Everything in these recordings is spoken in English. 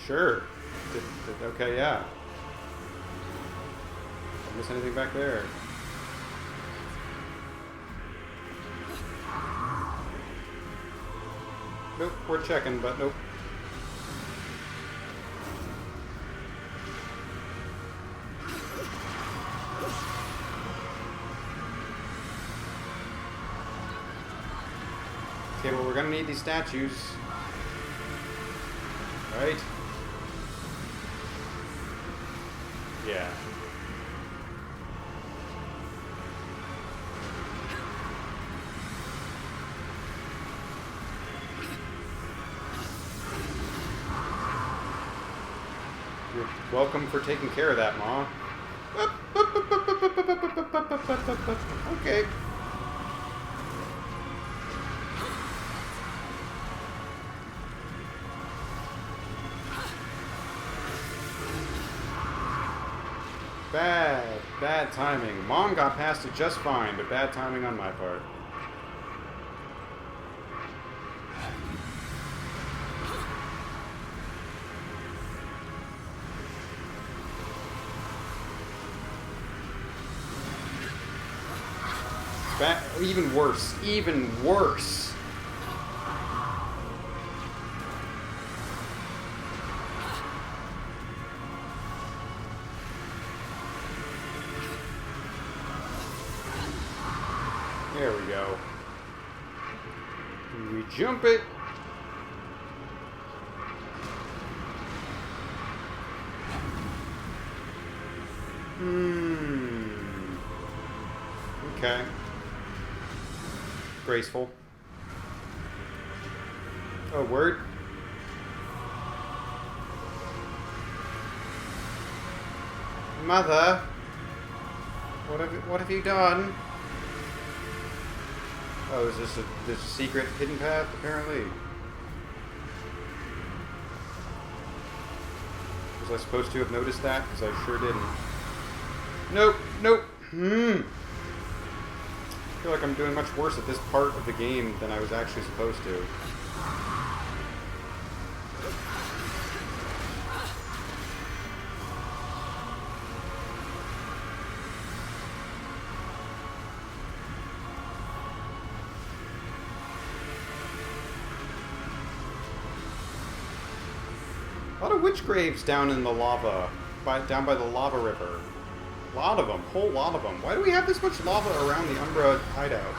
Sure. Okay, yeah. Did I miss anything back there? Nope, we're checking, but nope. Okay, well, we're gonna need these statues. Right? Yeah. You're welcome for taking care of that, Ma. Okay. Bad timing. Mom got past it just fine, but bad timing on my part. Even worse. Even worse. There we go. We jump it. Okay. Graceful. Oh, word? Mother? What have you done? Oh, is this a secret hidden path, apparently? Was I supposed to have noticed that? Because I sure didn't. Nope, nope. I feel like I'm doing much worse at this part of the game than I was actually supposed to. A lot of witch graves down in the lava, down by the lava river. A lot of them, whole lot of them. Why do we have this much lava around the Umbra hideout?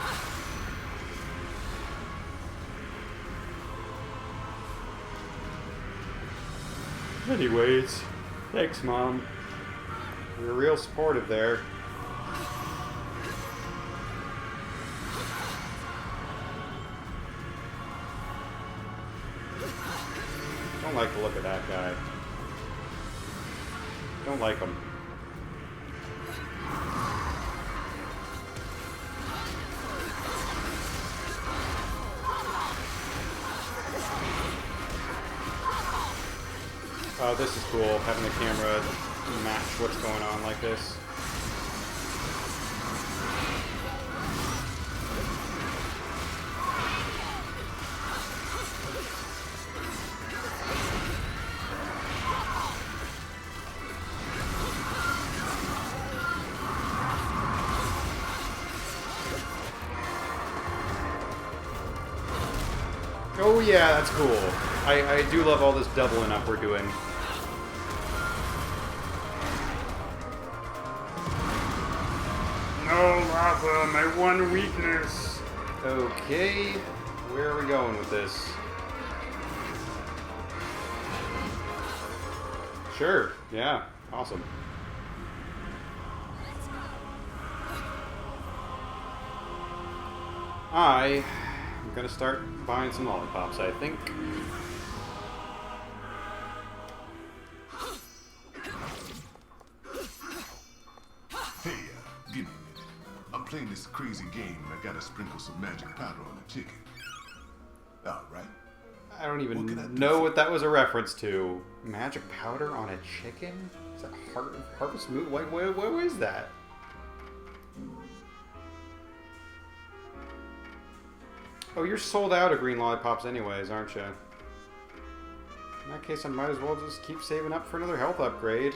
Anyways, thanks, Mom. You were real supportive there. Don't like the look of that guy. Don't like him. Oh, this is cool, having the camera match what's going on like this. Oh yeah, that's cool. I do love all this doubling up we're doing. No lava, my one weakness. Okay, where are we going with this? Sure, yeah, awesome. I'm gonna start buying some lollipops, I think. Hey, give me a minute. I'm playing this crazy game and I gotta sprinkle some magic powder on the chicken. Alright. I don't even know what that was a reference to. Magic powder on a chicken? Is that Harvest Moon? What is that? Oh, you're sold out of green lollipops anyways, aren't you? In that case, I might as well just keep saving up for another health upgrade.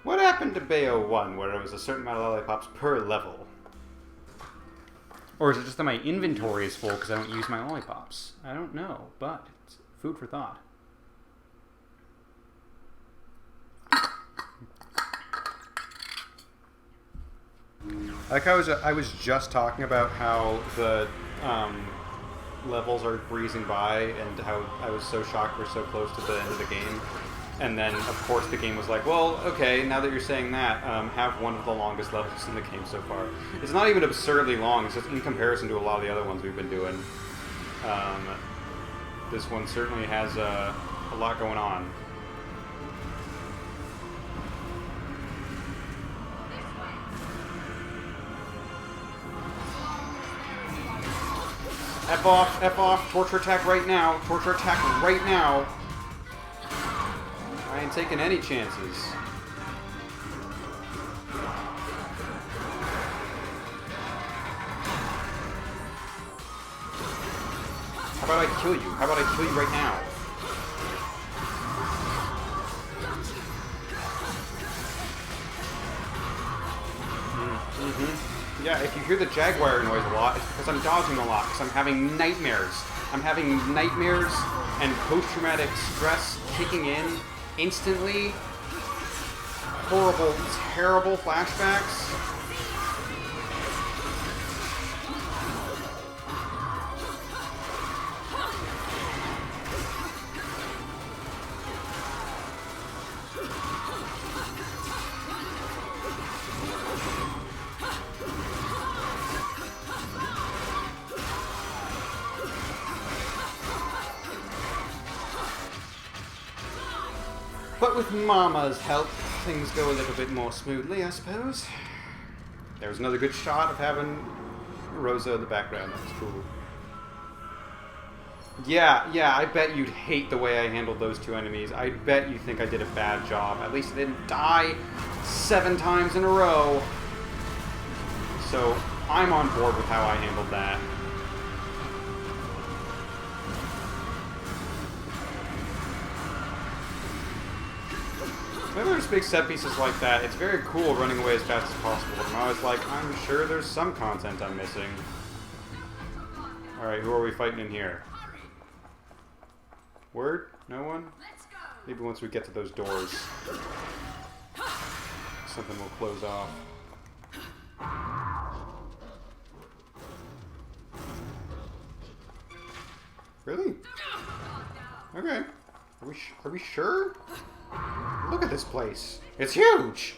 What happened to Bayo 1, where there was a certain amount of lollipops per level? Or is it just that my inventory is full because I don't use my lollipops? I don't know, but it's food for thought. Like I was just talking about how the levels are breezing by and how I was so shocked we're so close to the end of the game. And then, of course, the game was like, well, okay, now that you're saying that, have one of the longest levels in the game so far. It's not even absurdly long, it's just in comparison to a lot of the other ones we've been doing. This one certainly has a lot going on. F off, torture attack right now, torture attack right now. I ain't taking any chances. How about I kill you? How about I kill you right now? Yeah, if you hear the jaguar noise a lot, it's because I'm dodging a lot, because I'm having nightmares. I'm having nightmares and post-traumatic stress kicking in instantly. Horrible, terrible flashbacks. But with Mama's help, things go a little bit more smoothly, I suppose. There was another good shot of having Rosa in the background. That was cool. Yeah, I bet you'd hate the way I handled those two enemies. I bet you think I did a bad job. At least I didn't die 7 times in a row. So, I'm on board with how I handled that. Whenever there's big set pieces like that, it's very cool running away as fast as possible. But I'm always like, I'm sure there's some content I'm missing. Alright, who are we fighting in here? Word? No one? Maybe once we get to those doors, something will close off. Really? Okay. Are we sure? Look at this place. It's huge!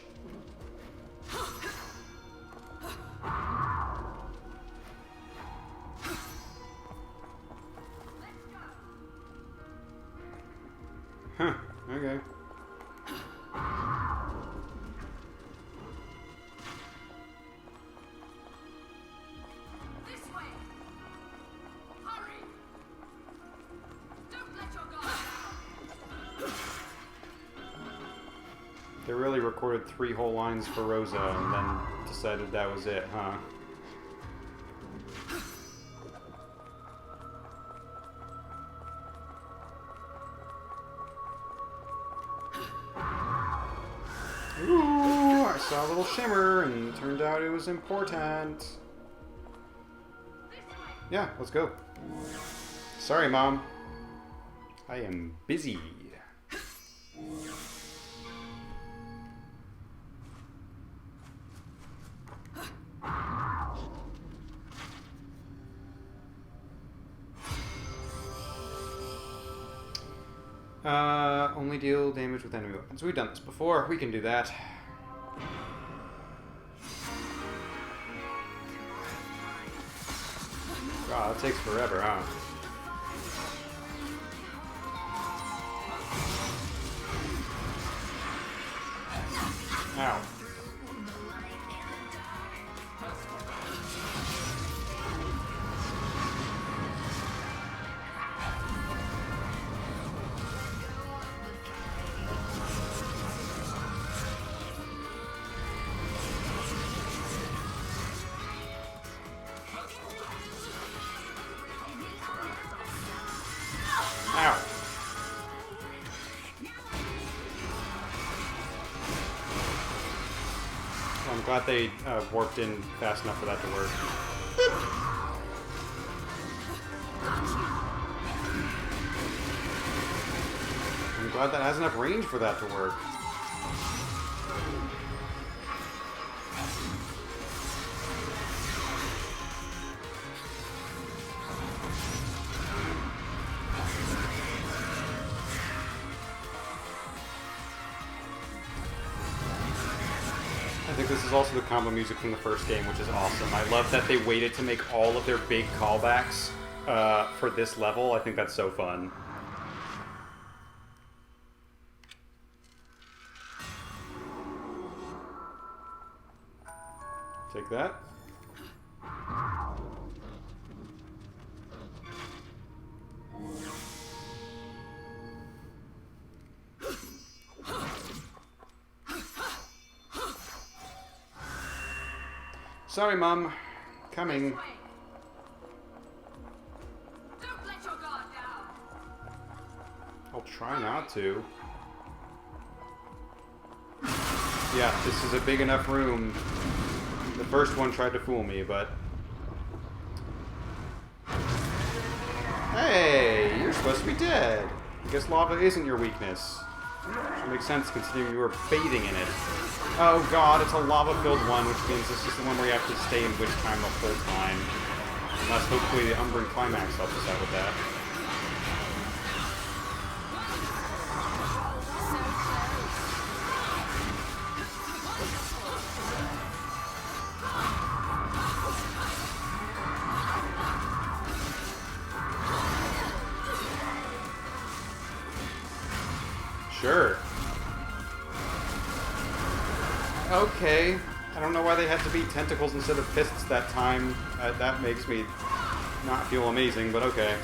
Huh, okay. This way. Hurry. Don't let your guard. They really recorded 3 whole lines for Rosa and then decided that was it, huh? Ooh, I saw a little shimmer and it turned out it was important. Yeah, let's go. Sorry, Mom. I am busy. Only deal damage with enemy weapons. We've done this before. We can do that. God, that takes forever, huh? Ow. Ow. glad they warped in fast enough for that to work. I'm glad that has enough range for that to work. I think this is also the combo music from the first game, which is awesome. I love that they waited to make all of their big callbacks for this level. I think that's so fun. Take that. Sorry, Mom. Coming. This way. Don't let your guard down. I'll try not to. Yeah, this is a big enough room. The first one tried to fool me, but... Hey, you're supposed to be dead. I guess lava isn't your weakness. Which makes sense considering you were bathing in it. Oh god, it's a lava-filled one, which means this is the one where you have to stay in witch time the whole time. Unless hopefully the Umbran Climax helps us out with that. Sure. Okay. I don't know why they had to be tentacles instead of fists that time. That makes me not feel amazing, but okay.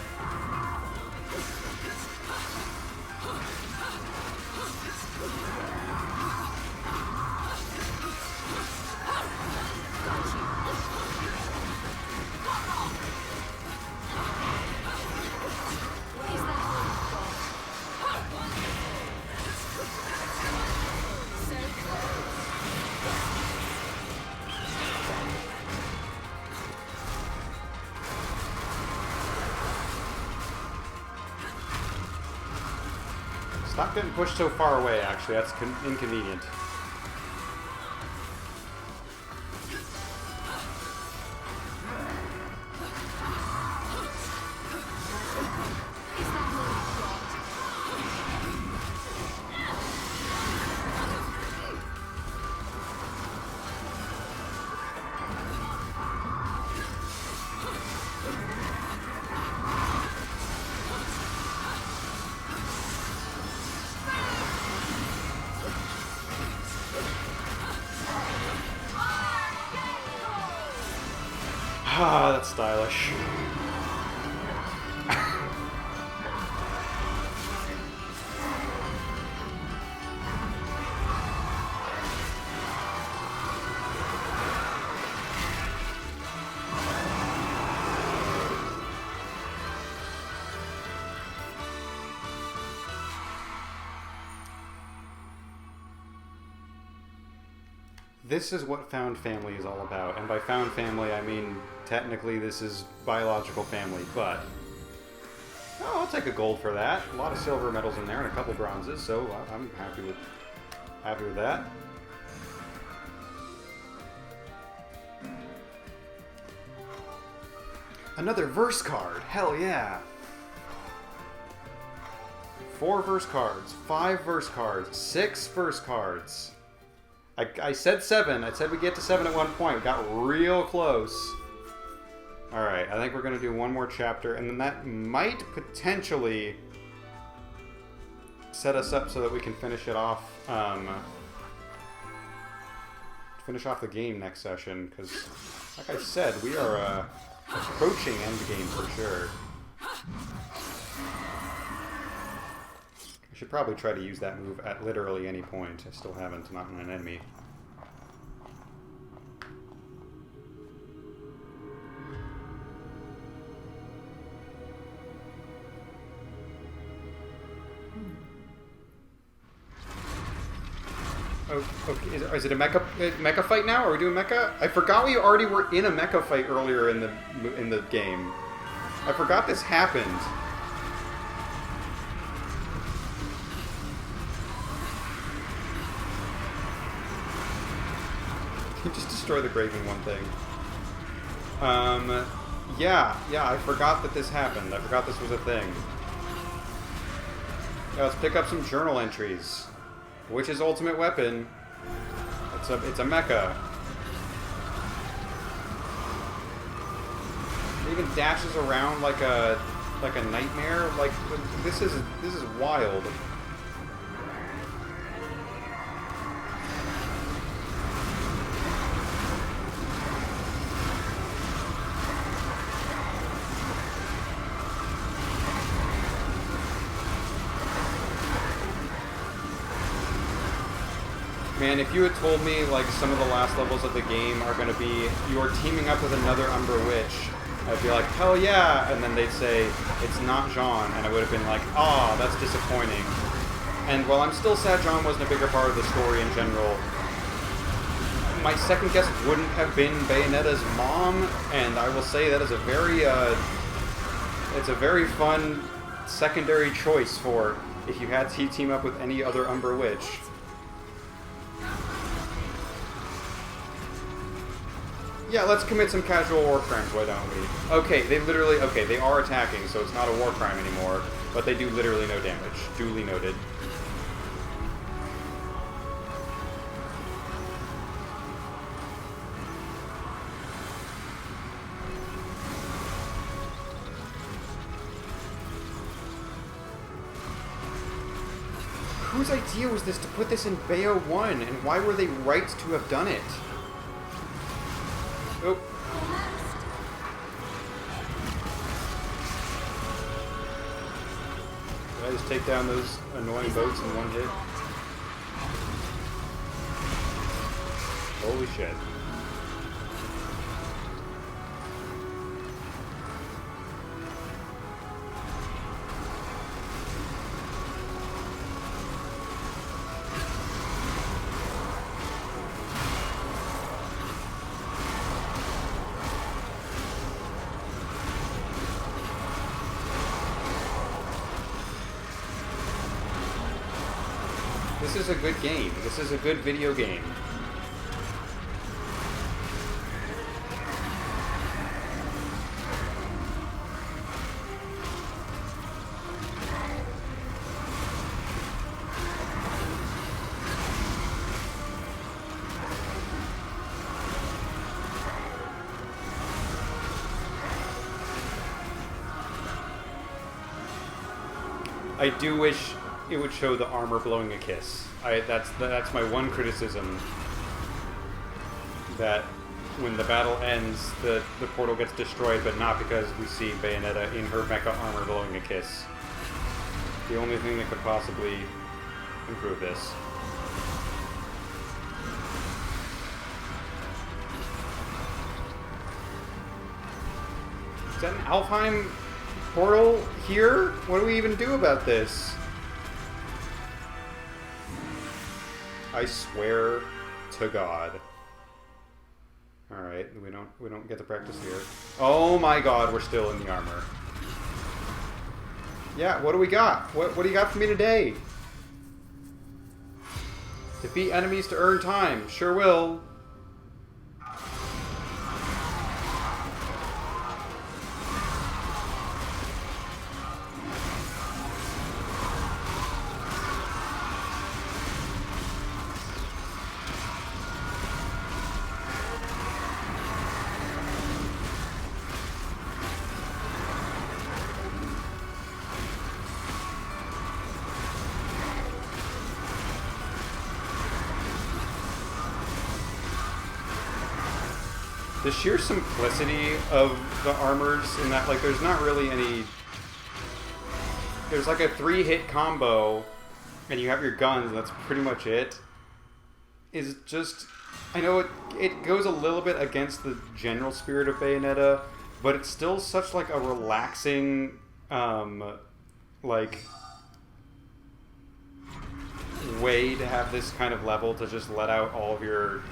Stop getting pushed so far away, actually. That's inconvenient. Ah, that's stylish. This is what found family is all about. And by found family, I mean, technically this is biological family, but... Oh, I'll take a gold for that. A lot of silver medals in there and a couple bronzes, so I'm happy with that. Another verse card! Hell yeah! 4 verse cards, 5 verse cards, 6 verse cards. I said 7. I said we'd get to 7 at one point. We got real close. Alright, I think we're going to do one more chapter, and then that might potentially set us up so that we can finish it off, finish off the game next session, because, like I said, we are approaching endgame for sure. I should probably try to use that move at literally any point. I still haven't, not on an enemy. Oh, okay. Is it a mecha fight now? Are we doing mecha? I forgot we already were in a mecha fight earlier in the game. I forgot this happened. You just destroy the Graven one thing. Yeah, I forgot that this happened. I forgot this was a thing. Yeah, let's pick up some journal entries. Witch's ultimate weapon. It's a mecha. It even dashes around like a nightmare. Like this is wild. Man, if you had told me, like, some of the last levels of the game are going to be, you are teaming up with another Umbra Witch, I'd be like, hell yeah! And then they'd say, it's not Jeanne, and I would have been like, ah, that's disappointing. And while I'm still sad Jeanne wasn't a bigger part of the story in general, my second guess wouldn't have been Bayonetta's mom, and I will say that is a very, it's a very fun secondary choice for if you had to team up with any other Umbra Witch. Yeah, let's commit some casual war crimes, why don't we? Okay, they are attacking, so it's not a war crime anymore, but they do literally no damage. Duly noted. Whose idea was this to put this in Bayo 1, and why were they right to have done it? Oh. Did I just take down those annoying boats in one hit? Holy shit. This is a good game. This is a good video game. I do wish it would show the armor blowing a kiss. That's my one criticism. That when the battle ends, the portal gets destroyed, but not because we see Bayonetta in her mecha armor blowing a kiss. The only thing that could possibly improve this. Is that an Alfheim portal here? What do we even do about this? I swear to God. Alright, we don't get to practice here. Oh my God, we're still in the armor. Yeah, what do we got? What do you got for me today? Defeat enemies to earn time. Sure will. The sheer simplicity of the armors in that, like, there's not really any... There's like a 3-hit combo, and you have your guns, and that's pretty much it. Is just... I know it goes a little bit against the general spirit of Bayonetta, but it's still such, like, a relaxing, like... way to have this kind of level to just let out all of your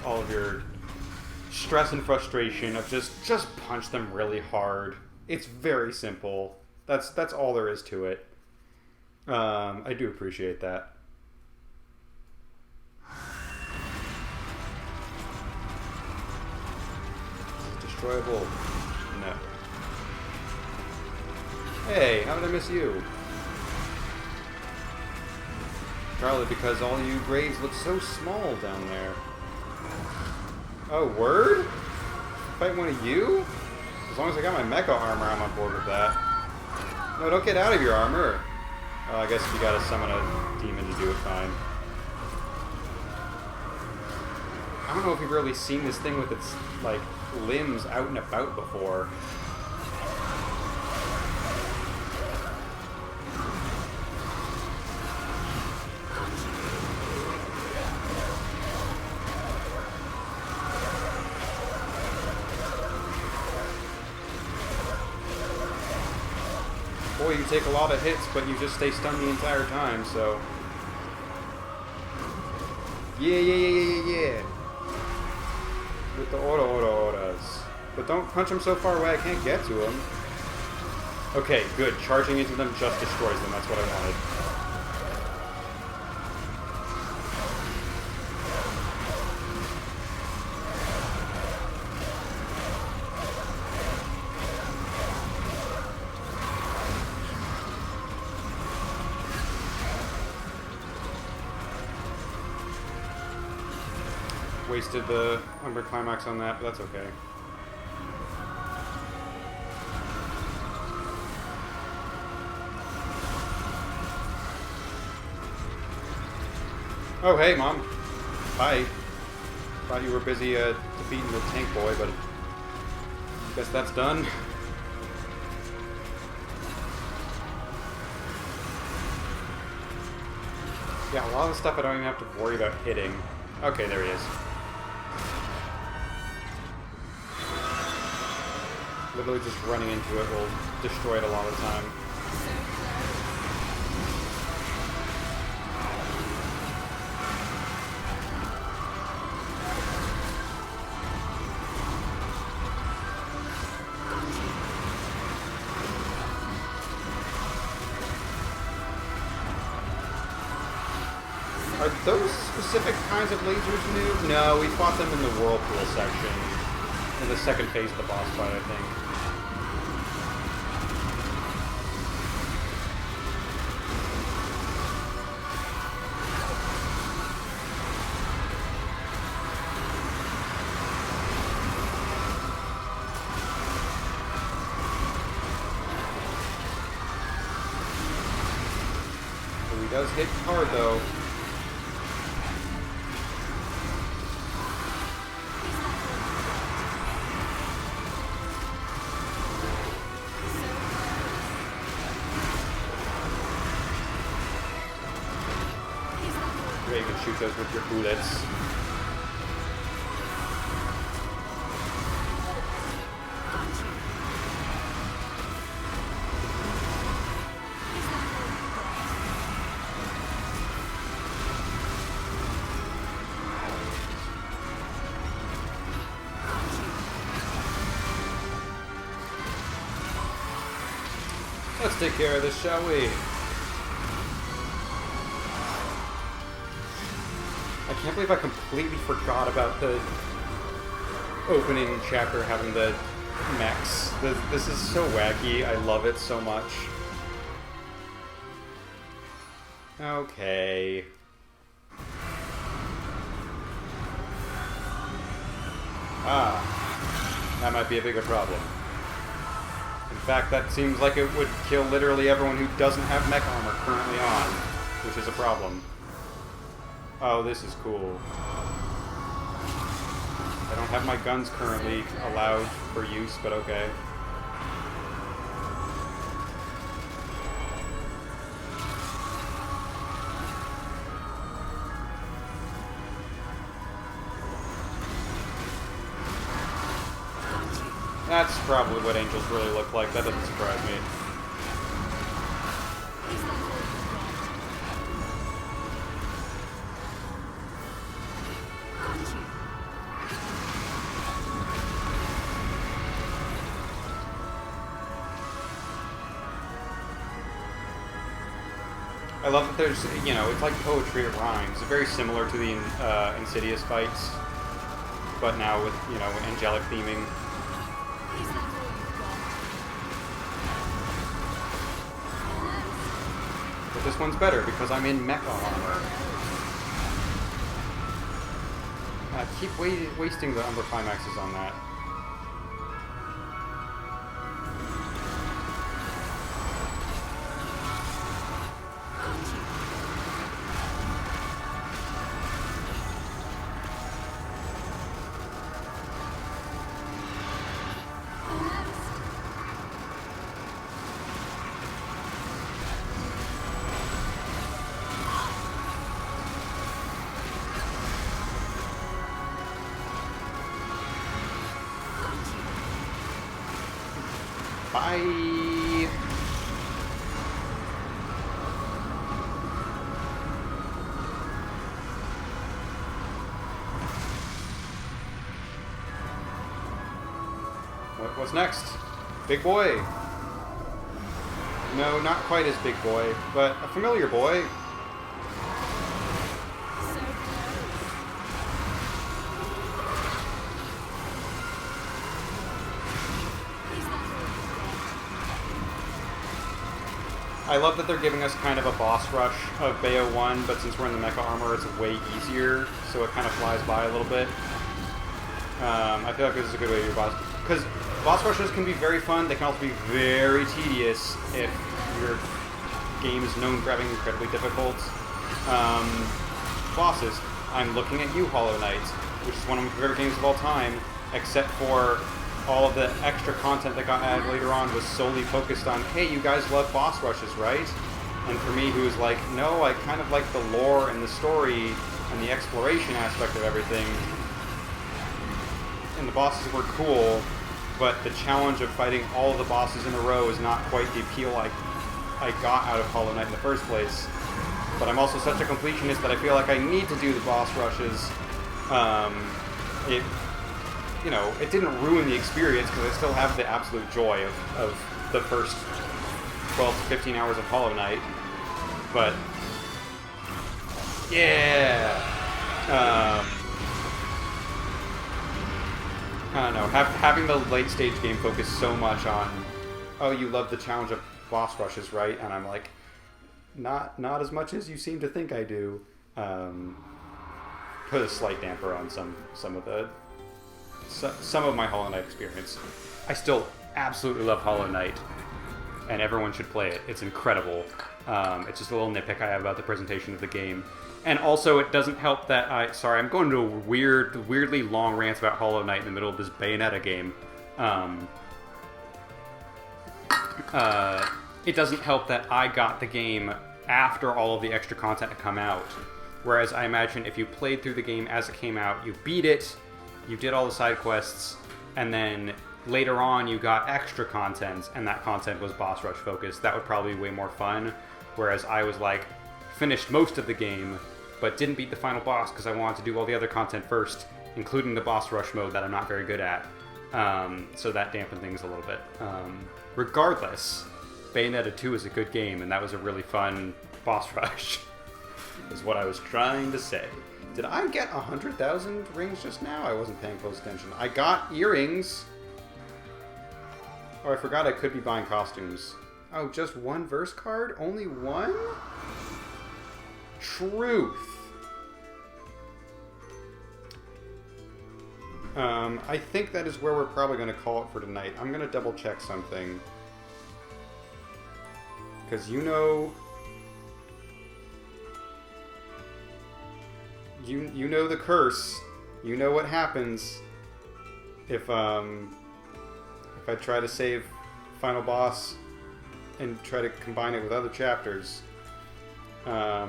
stress and frustration of just punch them really hard. It's very simple. That's all there is to it. I do appreciate that. Destroyable? No. Hey, how did I miss you? Probably because all you graves look so small down there. Oh, word? Fight one of you? As long as I got my mecha armor, I'm on board with that. No, don't get out of your armor. Oh, I guess you gotta summon a demon to do it, fine. I don't know if you've really seen this thing with its, like, limbs out and about before. Boy, you take a lot of hits, but you just stay stunned the entire time, so... Yeah. With the auras. But don't punch them so far away I can't get to them. Okay, good. Charging into them just destroys them. That's what I wanted. Wasted the under climax on that, but that's okay. Oh, hey, Mom. Hi. Thought you were busy defeating the tank boy, but I guess that's done. Yeah, a lot of the stuff I don't even have to worry about hitting. Okay, there he is. Literally just running into it will destroy it a lot of the time. Are those specific kinds of lasers new? No, we fought them in the whirlpool section. In the second phase of the boss fight, I think. He does hit hard, though. You can shoot those with your bullets. Let's take care of this, shall we? I can't believe I completely forgot about the opening chapter having the mechs. This is so wacky. I love it so much. Okay. Ah. That might be a bigger problem. In fact, that seems like it would kill literally everyone who doesn't have mech armor currently on, which is a problem. Oh, this is cool. I don't have my guns currently allowed for use, but okay. That's probably what angels really look like. That doesn't surprise me. I love that there's, you know, it's like poetry, it rhymes. It's very similar to the Insidious fights, but now with, you know, angelic theming. Is that all you've got? But this one's better because I'm in mecha armor. Keep wasting the Umber Climaxes on that. Bye! What's next? Big boy! No, not quite as big boy, but a familiar boy. I love that they're giving us kind of a boss rush of Bayo 1, but since we're in the mecha armor, it's way easier, so it kind of flies by a little bit. I feel like this is a good way to do boss, because boss rushes can be very fun. They can also be very tedious if your game is known for having incredibly difficult bosses. I'm looking at you, Hollow Knight, which is one of my favorite games of all time, except for all of the extra content that got added later on was solely focused on, hey, you guys love boss rushes, right? And for me, who was like, no, I kind of like the lore and the story and the exploration aspect of everything. And the bosses were cool, but the challenge of fighting all of the bosses in a row is not quite the appeal I got out of Hollow Knight in the first place. But I'm also such a completionist that I feel like I need to do the boss rushes. You know, it didn't ruin the experience because I still have the absolute joy of the first 12 to 15 hours of Hollow Knight. But, yeah. I don't know, having the late stage game focus so much on, oh, you love the challenge of boss rushes, right? And I'm like, not as much as you seem to think I do. Put a slight damper on some of my Hollow Knight experience. I still absolutely love Hollow Knight, and everyone should play it. It's incredible. It's just a little nitpick I have about the presentation of the game. And also, it doesn't help that I'm going to a weirdly long rant about Hollow Knight in the middle of this Bayonetta game. It doesn't help that I got the game after all of the extra content had come out. Whereas I imagine if you played through the game as it came out, you beat it, you did all the side quests, and then later on you got extra content, and that content was boss rush focused. That would probably be way more fun. Whereas I was like, finished most of the game, but didn't beat the final boss because I wanted to do all the other content first, including the boss rush mode that I'm not very good at. So that dampened things a little bit. Regardless, Bayonetta 2 is a good game, and that was a really fun boss rush, is what I was trying to say. Did I get 100,000 rings just now? I wasn't paying close attention. I got earrings. Oh, I forgot I could be buying costumes. Oh, just one verse card? Only one? Truth. I think that is where we're probably going to call it for tonight. I'm going to double check something. Because you know the curse. You know what happens if I try to save Final Boss and try to combine it with other chapters. My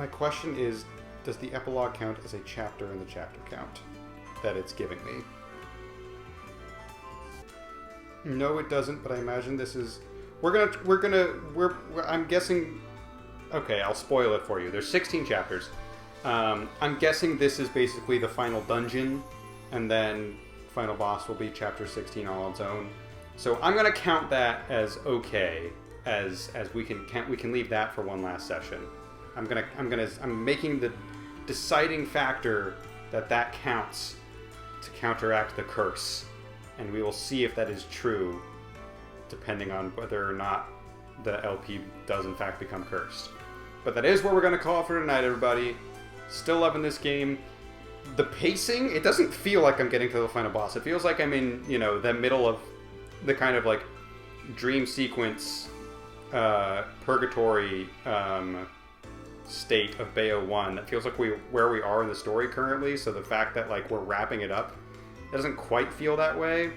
question is, does the epilogue count as a chapter in the chapter count that it's giving me? No, it doesn't, but I imagine this is... I'm guessing... Okay, I'll spoil it for you. There's 16 chapters. I'm guessing this is basically the final dungeon, and then Final Boss will be chapter 16 all on its own. So I'm going to count that as okay. as we can leave that for one last session. I'm making the deciding factor that counts to counteract the curse, and we will see if that is true, depending on whether or not the LP does in fact become cursed. But that is where we're going to call it for tonight, everybody. Still loving this game. The pacing, it doesn't feel like I'm getting to the final boss. It feels like I'm in, the middle of the kind of like dream sequence, purgatory state of Bayo 1. That feels like where we are in the story currently. So the fact that like we're wrapping it up, it doesn't quite feel that way.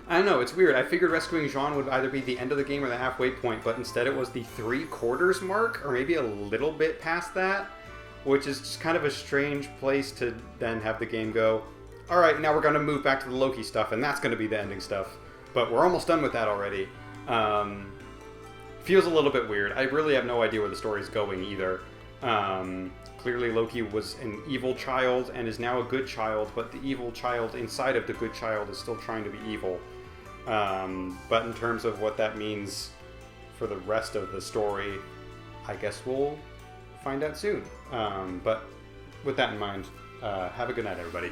I don't know, it's weird. I figured rescuing Jeanne would either be the end of the game or the halfway point, but instead it was the 3/4 mark, or maybe a little bit past that, which is just kind of a strange place to then have the game go, alright, now we're going to move back to the Loki stuff, and that's going to be the ending stuff. But we're almost done with that already. Feels a little bit weird. I really have no idea where the story is going either. Clearly Loki was an evil child and is now a good child, but the evil child inside of the good child is still trying to be evil. But in terms of what that means for the rest of the story, I guess we'll find out soon. But with that in mind, have a good night, everybody.